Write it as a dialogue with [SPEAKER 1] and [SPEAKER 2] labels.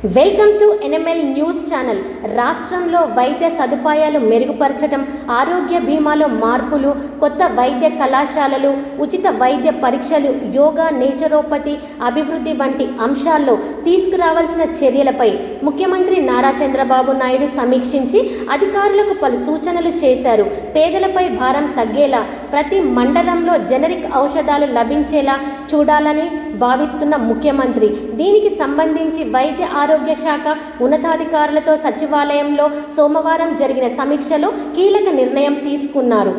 [SPEAKER 1] Welcome to NML news channel. రాష్ట్రంలో వైద్య సదుపాయాలు మెరుగుపరచడం, ఆరోగ్య బీమాలో మార్పులు, కొత్త వైద్య కళాశాలలు, ఉచిత వైద్య పరీక్షలు, యోగా, నేచురోపతి అభివృద్ధి వంటి అంశాల్లో తీసుకురావాల్సిన చర్యలపై ముఖ్యమంత్రి నారా చంద్రబాబు నాయుడు సమీక్షించి అధికారులకు పలు సూచనలు చేశారు. పేదలపై భారం తగ్గేలా ప్రతి మండలంలో జనరిక్ ఔషధాలు లభించేలా చూడాలని భావిస్తున్న ముఖ్యమంత్రి దీనికి సంబంధించి వైద్య ఆరోగ్య శాఖ ఉన్నతాధికారులతో సచివాలయంలో సోమవారం జరిగిన సమీక్షలో కీలక నిర్ణయం తీసుకున్నారు.